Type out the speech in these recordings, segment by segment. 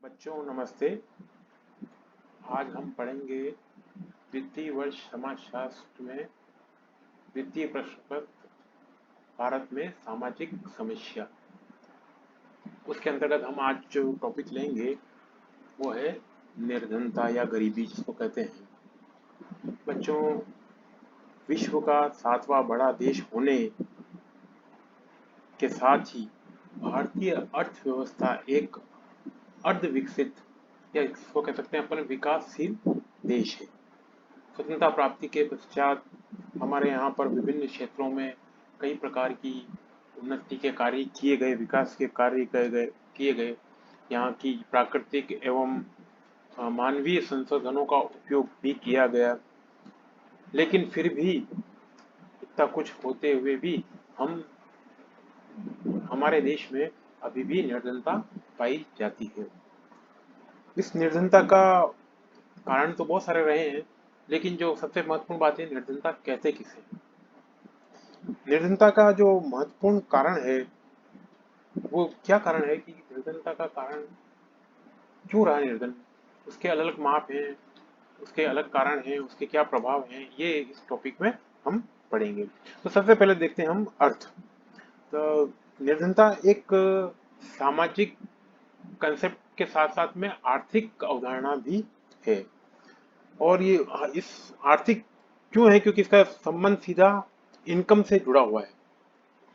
बच्चों नमस्ते। आज हम पढ़ेंगे द्वितीय वर्ष समाजशास्त्र में द्वितीय प्रश्न पत्र भारत में सामाजिक समस्या। उसके अंतर्गत हम आज जो टॉपिक लेंगे वो है निर्धनता या गरीबी जिसको कहते हैं। बच्चों, विश्व का 7वां बड़ा देश होने के साथ ही भारतीय अर्थव्यवस्था एक अर्ध विकसित या इसको कह सकते हैं अपन विकासशील देश है। स्वतंत्रता प्राप्ति के पश्चात हमारे यहाँ पर विभिन्न क्षेत्रों में कई प्रकार की उन्नति के कार्य किए गए, विकास के कार्य किए गए। यहाँ की प्राकृतिक एवं मानवीय संसाधनों का उपयोग भी किया गया, लेकिन फिर भी इतना कुछ होते हुए भी हमारे देश में अभी भी निर्धनता पाई जाती है। इस निर्धनता का कारण तो बहुत सारे रहे हैं, लेकिन जो सबसे महत्वपूर्ण बात है, निर्धनता कहते किसे। निर्धनता का जो महत्वपूर्ण कारण है वो क्या कारण है कि निर्धनता का कारण क्यों रहा निर्धन, उसके अलग अलग माप हैं, उसके अलग कारण हैं, उसके क्या प्रभाव हैं, ये इस टॉपिक में हम पढ़ेंगे। तो सबसे पहले देखते हैं हम अर्थ। तो निर्धनता एक सामाजिक कंसेप्ट के साथ साथ में आर्थिक अवधारणा भी है। और ये इस आर्थिक क्यों है, क्योंकि इसका संबंध सीधा इनकम से जुड़ा हुआ है।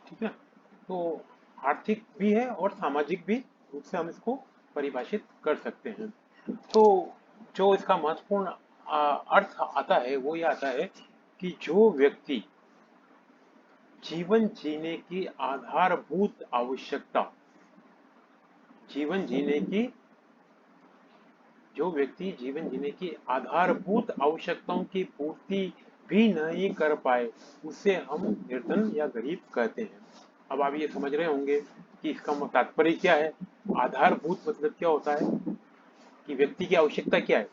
ठीक है, तो आर्थिक भी है और सामाजिक भी रूप से हम इसको परिभाषित कर सकते हैं। तो जो इसका महत्वपूर्ण अर्थ आता है वो ये आता है कि जो व्यक्ति जीवन जीने की आधारभूत आवश्यकता, जीवन जीने की जो व्यक्ति जीवन जीने की आधारभूत आवश्यकताओं की पूर्ति भी नहीं कर पाए, उसे हम निर्धन या गरीब कहते हैं। अब आप ये समझ रहे होंगे कि इसका तात्पर्य क्या है। आधारभूत मतलब क्या होता है कि व्यक्ति की आवश्यकता क्या है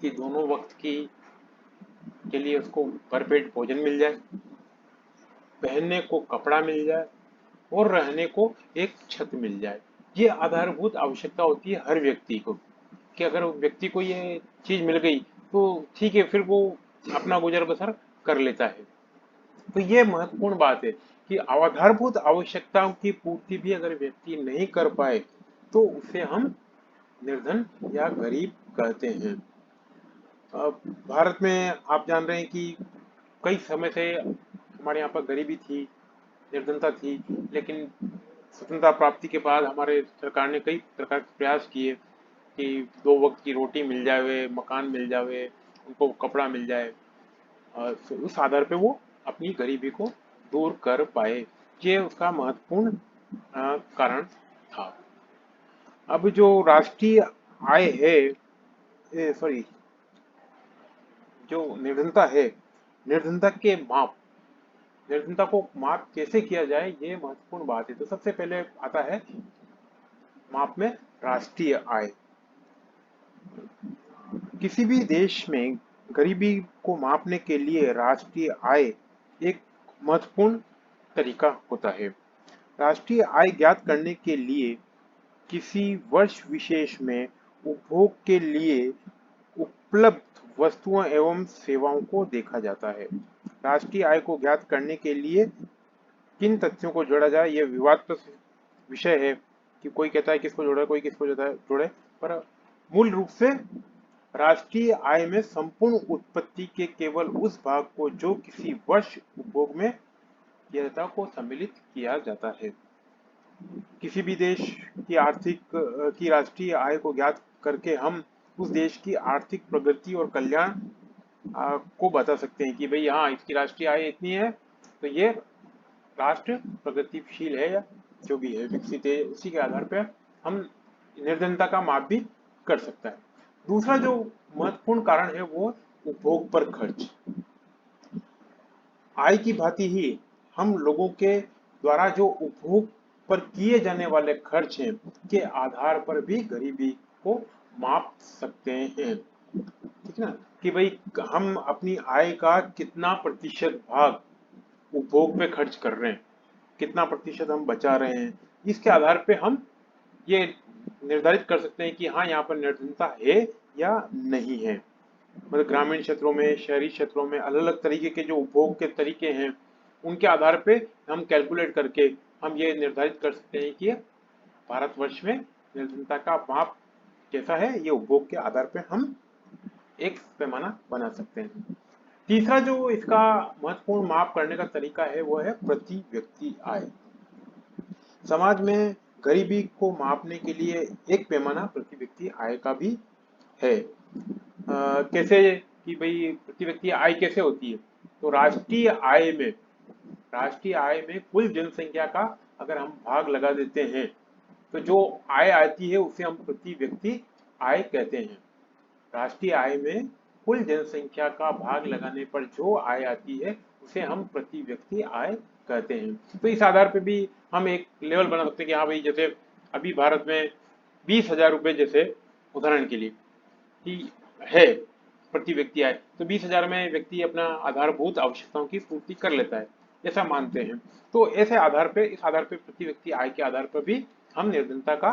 कि दोनों वक्त की के लिए उसको भरपेट भोजन मिल जाए, पहनने को कपड़ा मिल जाए और रहने को एक छत मिल जाए। ये आधारभूत आवश्यकता होती है हर व्यक्ति को, कि अगर व्यक्ति को ये चीज मिल गई तो ठीक है, फिर वो अपना गुजर बसर कर लेता है। तो ये महत्वपूर्ण बात है कि आधारभूत आवश्यकताओं की पूर्ति भी अगर व्यक्ति नहीं कर पाए तो उसे हम निर्धन या गरीब कहते हैं। भारत में आप जान रहे हैं कि कई समय से हमारे यहाँ पर गरीबी थी, निर्धनता थी, लेकिन स्वतंत्रता प्राप्ति के बाद हमारे सरकार ने कई प्रकार के प्रयास किए कि 2 वक्त की रोटी मिल जावे, मकान मिल जावे, उनको कपड़ा मिल जाए। तो उस आधार पे वो अपनी गरीबी को दूर कर पाए। ये उसका महत्वपूर्ण कारण था। अब जो राष्ट्रीय आय है, सॉरी, जो निर्धनता है, निर्धनता के माप, निर्धनता को माप कैसे किया जाए, ये महत्वपूर्ण बात है। तो सबसे पहले आता है माप में राष्ट्रीय आय। किसी भी देश में गरीबी को मापने के लिए राष्ट्रीय आय एक महत्वपूर्ण तरीका होता है। राष्ट्रीय आय ज्ञात करने के लिए किसी वर्ष विशेष में उपभोग के लिए उपलब्ध वस्तुओं एवं सेवाओं को देखा जाता है। राष्ट्रीय आय को ज्ञात करने के लिए किन तथ्यों को जोड़ा जाए, यह विवादास्पद विषय है कि कोई कहता है किसको जोड़े, कोई किसको जोड़े, पर मूल रूप से राष्ट्रीय आय में संपूर्ण उत्पत्ति के केवल उस भाग को जो किसी वर्ष उपभोग में किया जाता को सम्मिलित किया जाता है। किसी भी देश की राष्ट्रीय आय को ज्ञात करके हम उस देश की आर्थिक प्रगति और कल्याण को बता सकते हैं कि भाई हाँ, इसकी राष्ट्रीय आय इतनी है तो ये राष्ट्र प्रगतिशील है या जो भी है विकसित है। उसी के आधार पर हम निर्धनता का माप भी कर सकता है। दूसरा जो महत्वपूर्ण कारण है वो उपभोग पर खर्च। आय की भांति ही हम लोगों के द्वारा जो उपभोग पर किए जाने वाले खर्च हैं के आधार पर भी गरीबी को माप सकते हैं। ठीक है ना, कि भाई हम अपनी आय का कितना प्रतिशत भाग उपभोग पे खर्च कर रहे हैं, कितना प्रतिशत हम बचा रहे हैं, इसके आधार पे हम ये निर्धारित कर सकते हैं कि हाँ यहाँ पर निर्धनता है या नहीं है। मतलब ग्रामीण क्षेत्रों में, शहरी क्षेत्रों में अलग अलग तरीके के जो उपभोग के तरीके हैं, उनके आधार पे हम कैलकुलेट करके हम ये निर्धारित कर सकते हैं कि भारतवर्ष में निर्धनता का माप कैसा है। ये उपभोग के आधार पे हम एक पैमाना बना सकते हैं। तीसरा जो इसका महत्वपूर्ण माप करने का तरीका है वो है प्रति व्यक्ति आय। समाज में गरीबी को मापने के लिए एक पैमाना प्रति व्यक्ति आय का भी है। कैसे कि भाई प्रति व्यक्ति आय कैसे होती है, तो राष्ट्रीय आय में कुल जनसंख्या का अगर हम भाग लगा देते हैं तो जो आय आती है उसे हम प्रति व्यक्ति आय कहते हैं। राष्ट्रीय आय में कुल जनसंख्या का भाग लगाने पर जो आय आती है उसे हम प्रति व्यक्ति आय कहते हैं। तो इस आधार पे भी हम एक लेवल बना सकते हैं कि हाँ भाई जैसे अभी भारत में 20,000 रुपये जैसे उदाहरण के लिए कि है प्रति व्यक्ति आय, तो 20,000 में व्यक्ति अपना आधारभूत आवश्यकताओं की पूर्ति कर लेता है, ऐसा मानते हैं। तो ऐसे आधार पे, इस आधार पे प्रति व्यक्ति आय के आधार पर भी हम निर्धनता का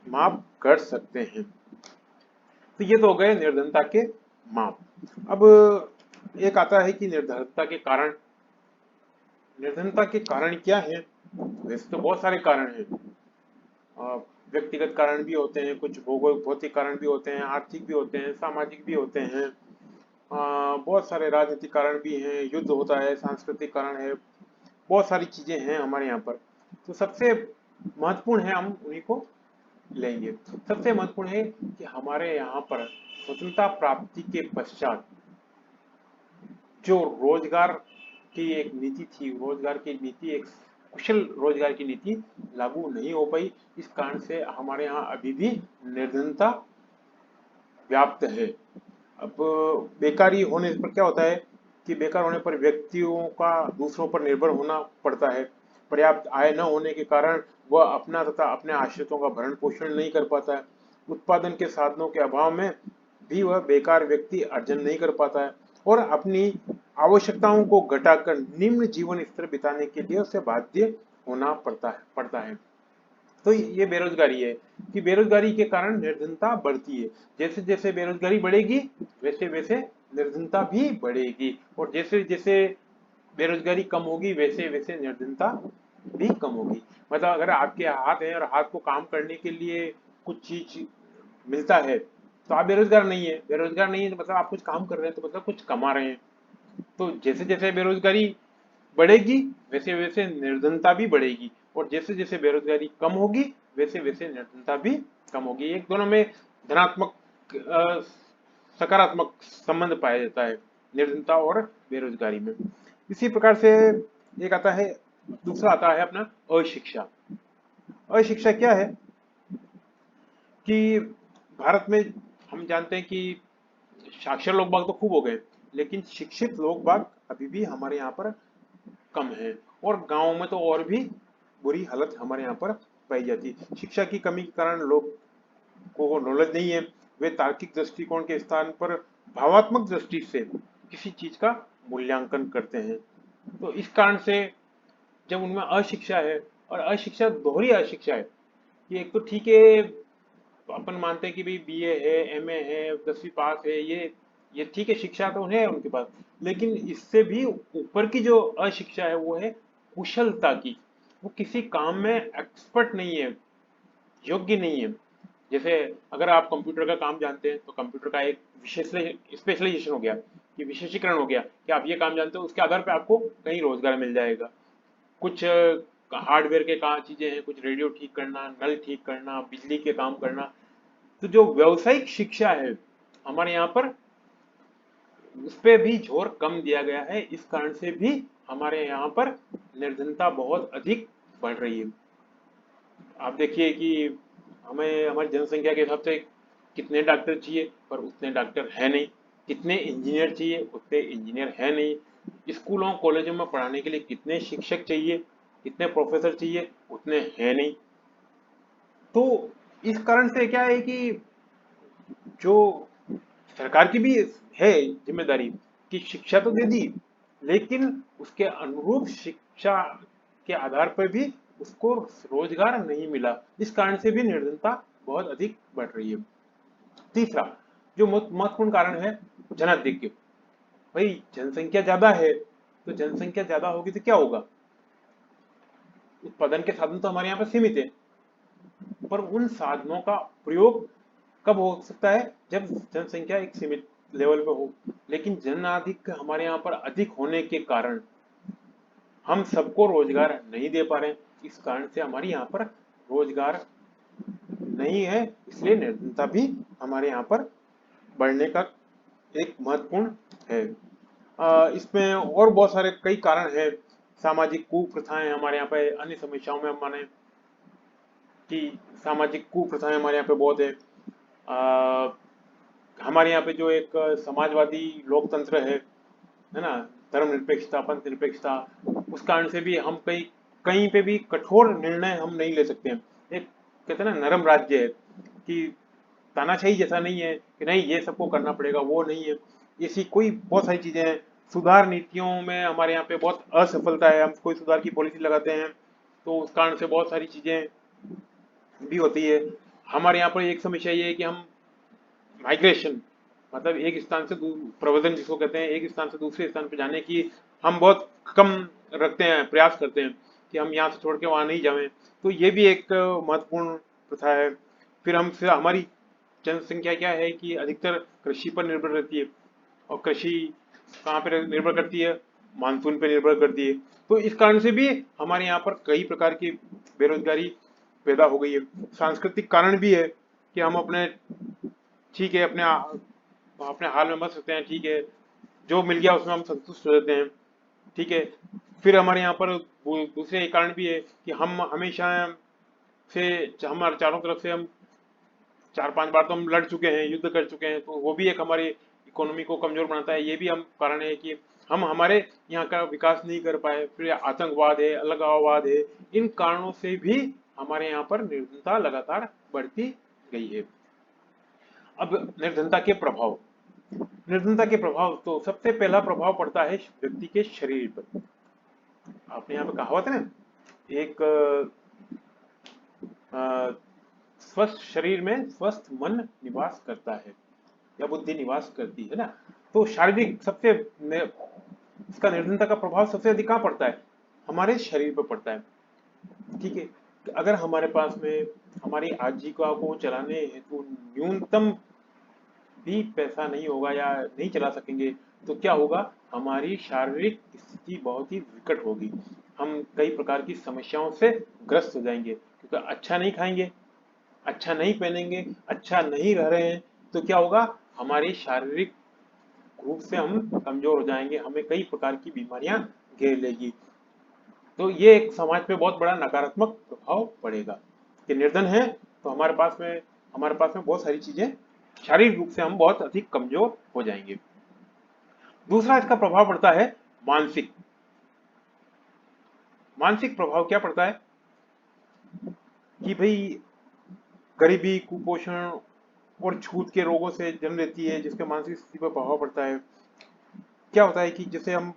माप कर सकते हैं। तो ये तो हो गए निर्धनता के माप। अब एक आता है कि निर्धनता के कारण। निर्धनता के कारण क्या है? वैसे तो बहुत सारे कारण हैं। व्यक्तिगत कारण भी होते हैं, कुछ भौतिक कारण भी होते हैं, आर्थिक भी होते हैं, सामाजिक भी होते हैं, बहुत सारे राजनीतिक कारण भी हैं, युद्ध होता है, सांस्कृतिक कारण है, बहुत सारी चीजें हैं हमारे यहाँ पर। तो सबसे महत्वपूर्ण है, हम उन्हीं को लेंगे। सबसे महत्वपूर्ण है कि हमारे यहाँ पर स्वतंत्रता प्राप्ति के पश्चात जो रोजगार की एक नीति थी, रोजगार की नीति, एक कुशल रोजगार की नीति लागू नहीं हो पाई। इस कारण से हमारे यहाँ अभी भी निर्धनता व्याप्त है। अब बेकारी होने पर क्या होता है कि बेकार होने पर व्यक्तियों का दूसरों पर निर्भर होना पड़ता है। पर्याप्त आय न होने के कारण वह अपना तथा अपने आश्रितों का भरण पोषण नहीं कर पाता है। उत्पादन के साधनों के अभाव में भी वह बेकार व्यक्ति अर्जन नहीं कर पाता है और अपनी आवश्यकताओं को घटाकर निम्न जीवन स्तर बिताने के लिए उसे बाध्य होना पड़ता है। तो ये बेरोजगारी है कि बेरोजगारी के कारण निर्धनता बढ़ती है। जैसे जैसे बेरोजगारी बढ़ेगी वैसे वैसे निर्धनता भी बढ़ेगी, और जैसे जैसे बेरोजगारी कम होगी वैसे वैसे निर्धनता भी कम होगी। मतलब अगर आपके हाथ है और हाथ को काम करने के लिए कुछ चीज मिलता है तो आप बेरोजगार नहीं है। बेरोजगार नहीं है तो मतलब आप कुछ काम कर रहे हैं, तो मतलब कुछ कमा रहे हैं। तो जैसे जैसे बेरोजगारी बढ़ेगी वैसे वैसे निर्धनता भी बढ़ेगी, और जैसे जैसे बेरोजगारी कम होगी वैसे वैसे निर्धनता भी कम होगी। एक दोनों में धनात्मक सकारात्मक संबंध पाया जाता है निर्धनता और बेरोजगारी में। इसी प्रकार से एक आता है, दूसरा आता है अपना अशिक्षा। अशिक्षा क्या है कि भारत में हम जानते हैं कि साक्षर लोग बाग तो खूब हो गए, लेकिन शिक्षित लोग बाग अभी भी हमारे यहाँ पर कम है, और गाँव में तो और भी बुरी हालत हमारे यहाँ पर पाई जाती है। शिक्षा की कमी के कारण लोग को नॉलेज नहीं है, वे तार्किक दृष्टिकोण के स्थान पर भावात्मक दृष्टि से किसी चीज का मूल्यांकन करते हैं। तो इस कारण से जब उनमें अशिक्षा है, और अशिक्षा दोहरी अशिक्षा है कि एक तो ठीक है अपन मानते हैं कि भाई बीए है, एमए है, 10वीं पास है, ये ठीक है, शिक्षा तो है उनके पास, लेकिन इससे भी ऊपर की जो अशिक्षा है वो है कुशलता की। वो किसी काम में एक्सपर्ट नहीं है, योग्य नहीं है। जैसे अगर आप कंप्यूटर का काम जानते हैं तो कंप्यूटर का एक विशेष स्पेशलाइजेशन हो गया, कि विशेषीकरण हो गया कि आप ये काम जानते हो, उसके आधार पर आपको कहीं रोजगार मिल जाएगा। कुछ हार्डवेयर के काम चीजें हैं, कुछ रेडियो ठीक करना, नल ठीक करना, बिजली के काम करना। तो जो व्यावसायिक शिक्षा है हमारे यहाँ पर, उस पर भी जोर कम दिया गया है। इस कारण से भी हमारे यहाँ पर निर्धनता बहुत अधिक बढ़ रही है। आप देखिए कि हमें हमारी जनसंख्या के हिसाब से कितने डॉक्टर चाहिए, पर उतने डॉक्टर है नहीं। कितने इंजीनियर चाहिए, उतने इंजीनियर है नहीं। स्कूलों कॉलेजों में पढ़ाने के लिए कितने शिक्षक चाहिए, कितने प्रोफेसर चाहिए, उतने हैं नहीं। तो इस कारण से क्या है कि जो सरकार की भी है जिम्मेदारी कि शिक्षा तो दे दी, लेकिन उसके अनुरूप शिक्षा के आधार पर भी उसको रोजगार नहीं मिला। इस कारण से भी निर्धनता बहुत अधिक बढ़ रही है। तीसरा जो महत्वपूर्ण कारण है, जनाधिक्य। भाई जनसंख्या ज्यादा है, तो जनसंख्या ज्यादा होगी तो क्या होगा, उत्पादन के साधन तो हमारे यहाँ पर सीमित है, पर उन साधनों का प्रयोग कब हो सकता है, जब जनसंख्या एक सीमित लेवल पे हो। लेकिन जनाधिक्य हमारे यहाँ पर अधिक होने के कारण हम सबको रोजगार नहीं दे पा रहे हैं। इस कारण से हमारी यहाँ पर रोजगार नहीं है, इसलिए निर्धनता भी हमारे यहाँ पर बढ़ने का एक महत्वपूर्ण है। इसमें और बहुत सारे कई कारण हैं। सामाजिक कुप्रथाएं हमारे यहाँ पे, अन्य समस्याओं में हम माने कि सामाजिक कुप्रथाएं हमारे यहाँ पे बहुत है। हमारे यहाँ पे जो एक समाजवादी लोकतंत्र है ना, धर्मनिरपेक्षता, पंथ निरपेक्षता, उस कारण से भी हम कहीं कहीं पे भी कठोर निर्णय हम नहीं ले सकते हैं। एक कहते हैं ना नरम राज्य है कि तानाशाही जैसा नहीं है कि नहीं ये सबको करना पड़ेगा, वो नहीं है। ऐसी कोई बहुत सारी चीजें हैं। सुधार नीतियों में हमारे यहाँ पे बहुत असफलता है। हम कोई सुधार की पॉलिसी लगाते हैं तो उस कारण से बहुत सारी चीजें भी होती है। हमारे यहाँ पर एक समस्या ये है कि हम माइग्रेशन, मतलब एक स्थान से प्रव्रजन जिसको कहते हैं, एक स्थान से दूसरे स्थान पर जाने की हम बहुत कम रखते हैं, प्रयास करते हैं कि हम यहाँ से छोड़ के वहाँ नहीं जाएं। तो ये भी एक महत्वपूर्ण प्रथा है। फिर हमारी जनसंख्या क्या है कि अधिकतर कृषि पर निर्भर रहती है, और कृषि कहाँ पे निर्भर करती है, मानसून पे निर्भर करती है। तो इस कारण से भी हमारे यहाँ पर कई प्रकार की बेरोजगारी पैदा हो गई है। सांस्कृतिक कारण भी है कि हम अपने, ठीक है, अपने हाल में मत सकते हैं, ठीक है, जो मिल गया उसमें हम संतुष्ट हो जाते हैं, ठीक है। फिर हमारे यहाँ पर दूसरे एक कारण भी है कि हम हमेशा से, हमारे चारों तरफ से हम 4-5 बार तो हम लड़ चुके हैं, युद्ध कर चुके हैं, तो वो भी एक हमारी इकोनॉमी को कमजोर बनाता है। ये भी हम कारण है कि हम हमारे यहाँ का विकास नहीं कर पाए। फिर आतंकवाद है, अलगाववाद है, इन कारणों से भी हमारे यहाँ पर निर्धनता लगातार बढ़ती गई है। अब निर्धनता के प्रभाव, निर्धनता के प्रभाव, तो सबसे पहला प्रभाव पड़ता है व्यक्ति के शरीर पर। आपने यहाँ पे कहावत है ना, एक स्वस्थ शरीर में स्वस्थ मन निवास करता है, या बुद्धि निवास करती है ना। तो शारीरिक सबसे इसका निर्धनता का प्रभाव सबसे अधिक कहाँ पड़ता है, हमारे शरीर पर पड़ता है। ठीक है, अगर हमारे पास में हमारी आजीविका को चलाने हेतु न्यूनतम भी पैसा नहीं होगा या नहीं चला सकेंगे, तो क्या होगा, हमारी शारीरिक स्थिति बहुत ही विकट होगी। हम कई प्रकार की समस्याओं से ग्रस्त हो जाएंगे, क्योंकि अच्छा नहीं खाएंगे, अच्छा नहीं पहनेंगे, अच्छा नहीं रह रहे हैं, तो क्या होगा, हमारी शारीरिक रूप से हम कमजोर हो जाएंगे, हमें कई प्रकार की बीमारियां घेर लेगी। तो ये एक समाज पे बहुत बड़ा नकारात्मक प्रभाव पड़ेगा कि निर्धन है तो हमारे पास में बहुत सारी चीजें, शारीरिक रूप से हम बहुत अधिक कमजोर हो जाएंगे। दूसरा इसका प्रभाव पड़ता है मानसिक। मानसिक प्रभाव क्या पड़ता है कि भाई गरीबी, कुपोषण और छूत के रोगों से जन्म लेती है, जिसके मानसिक स्थिति पर प्रभाव पड़ता है। क्या होता है कि जैसे हम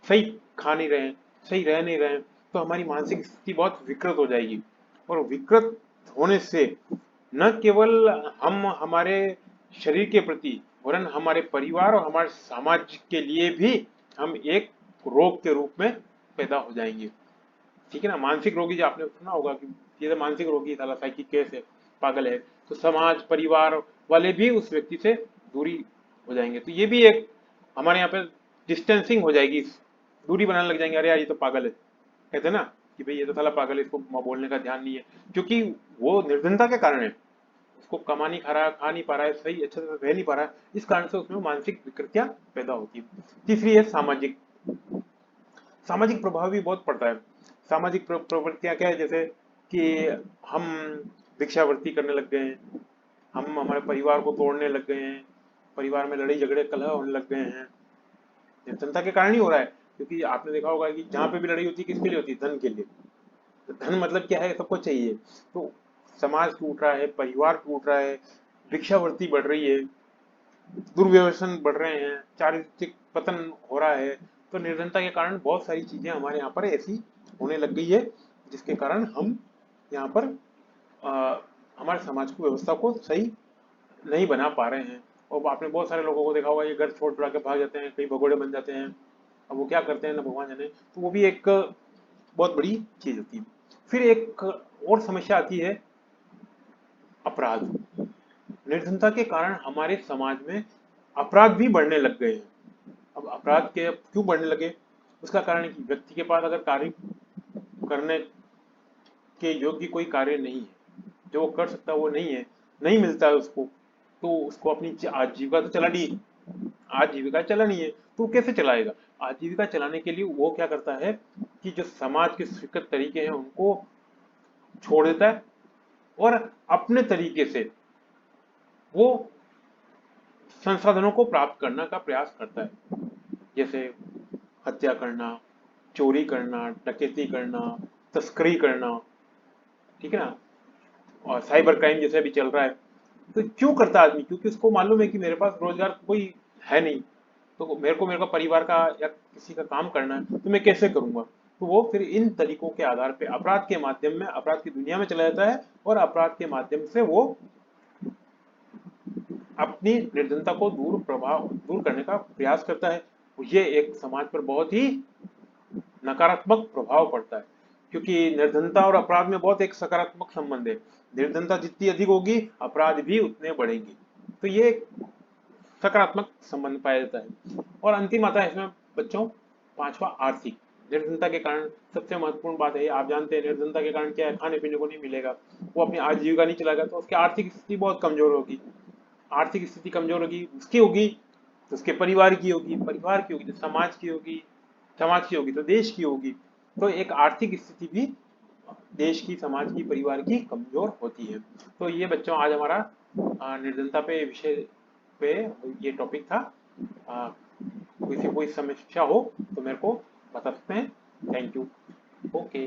सही खा नहीं रहे, सही रह नहीं रहे, तो हमारी मानसिक स्थिति बहुत विकृत हो जाएगी। और विकृत होने से न केवल हम हमारे शरीर के प्रति, वरन हमारे परिवार और हमारे समाज के लिए भी हम एक रोग के रूप में पैदा हो जाएंगे। ठीक है ना, मानसिक रोगी, जो आपने सुना होगा कि ये तो मानसिक रोगी, साला साइकिक केस है, पागल है, तो समाज परिवार वाले भी उस व्यक्ति से दूरी हो जाएंगे। तो ये भी एक हमारे यहाँ पे डिस्टेंसिंग हो जाएगी, दूरी बनाने लग जाएंगे, अरे यार ये तो पागल है, कहते हैं ना कि भाई ये तो साला पागल है, इसको बोलने का ध्यान नहीं है, क्योंकि वो निर्धनता के कारण है, उसको कमा नहीं खा रहा, खा नहीं पा रहा है, सही अच्छे से रह नहीं पा रहा है, इस कारण से उसमें मानसिक विकृतियां पैदा होती है। तीसरी है सामाजिक। सामाजिक प्रभाव भी बहुत पड़ता है। सामाजिक प्रवृत्तियां क्या है, जैसे कि हम भिक्षावृत्ति करने लग गए हैं, हम हमारे परिवार को तोड़ने लग गए हैं, परिवार में लड़ाई झगड़े कलह होने लग गए हैं, जनता के कारण ही हो रहा है। क्योंकि आपने देखा होगा कि जहाँ पे भी लड़ाई होती है किसके लिए होती है, धन के लिए। तो धन मतलब क्या है, सबको चाहिए, तो समाज टूट रहा है, परिवार टूट रहा है, भिक्षावृत्ति बढ़ रही है, दुर्व्यसन बढ़ रहे हैं, चारित्रिक पतन हो रहा है। तो निर्धनता के कारण बहुत सारी चीजें हमारे यहाँ पर ऐसी होने लग गई है, जिसके कारण हम यहाँ पर हमारे समाज की व्यवस्था को सही नहीं बना पा रहे हैं। और आपने बहुत सारे लोगों को देखा होगा, ये घर छोड़ छुड़ा के भाग जाते हैं, कई भगोड़े बन जाते हैं। अब वो क्या करते हैं ना भगवान जाने, तो वो भी एक बहुत बड़ी चीज होती है। फिर एक और समस्या आती है, अपराध। निर्धनता के कारण हमारे समाज में अपराध भी बढ़ने लग गए हैं। अब अपराध के क्यों बढ़ने लगे, उसका कारण है कि व्यक्ति के पास अगर कार्य करने के योग्य कोई कार्य नहीं है, जो वो कर सकता है वो नहीं है, नहीं मिलता है उसको, तो उसको अपनी आजीविका तो चलानी है, आजीविका चलानी है, तो वो कैसे चलाएगा। आजीविका चलाने के लिए वो क्या करता है कि जो समाज के स्वीकृत तरीके हैं उनको छोड़ देता है और अपने तरीके से वो संसाधनों को प्राप्त करने का प्रयास करता है। जैसे हत्या करना, चोरी करना, डकैती करना, तस्करी करना, ठीक है ना, और साइबर क्राइम जैसे अभी चल रहा है। तो क्यों करता है आदमी, क्योंकि उसको मालूम है कि मेरे पास रोजगार कोई है नहीं, तो मेरे को परिवार का या किसी का काम करना है, तो मैं कैसे करूंगा। तो वो फिर इन तरीकों के आधार पे अपराध के माध्यम में अपराध की दुनिया में चला जाता है और अपराध के माध्यम से वो अपनी निर्धनता को दूर करने का प्रयास करता है। ये एक समाज पर बहुत ही नकारात्मक प्रभाव पड़ता है, क्योंकि निर्धनता और अपराध में बहुत एक सकारात्मक संबंध है। निर्धनता जितनी अधिक होगी, अपराध भी उतने बढ़ेंगे। तो ये एक सकारात्मक संबंध पाया जाता है। और अंतिम आता है इसमें बच्चों, पांचवा, आर्थिक। निर्धनता के कारण सबसे महत्वपूर्ण बात है, आप जानते हैं निर्धनता के कारण क्या है, खाने पीने को नहीं मिलेगा, वो अपनी आजीविका नहीं चलाएगा, तो उसकी आर्थिक स्थिति बहुत कमजोर होगी। आर्थिक स्थिति कमजोर होगी, उसकी होगी तो उसके परिवार की होगी, परिवार की होगी तो समाज की होगी, समाज की होगी तो देश की होगी। तो एक आर्थिक स्थिति भी देश की, समाज की, परिवार की कमजोर होती है। तो ये बच्चों आज हमारा निर्धनता पे विषय पे ये टॉपिक था। आ, कोई समस्या हो तो मेरे को बता सकते हैं। Thank you. ओके।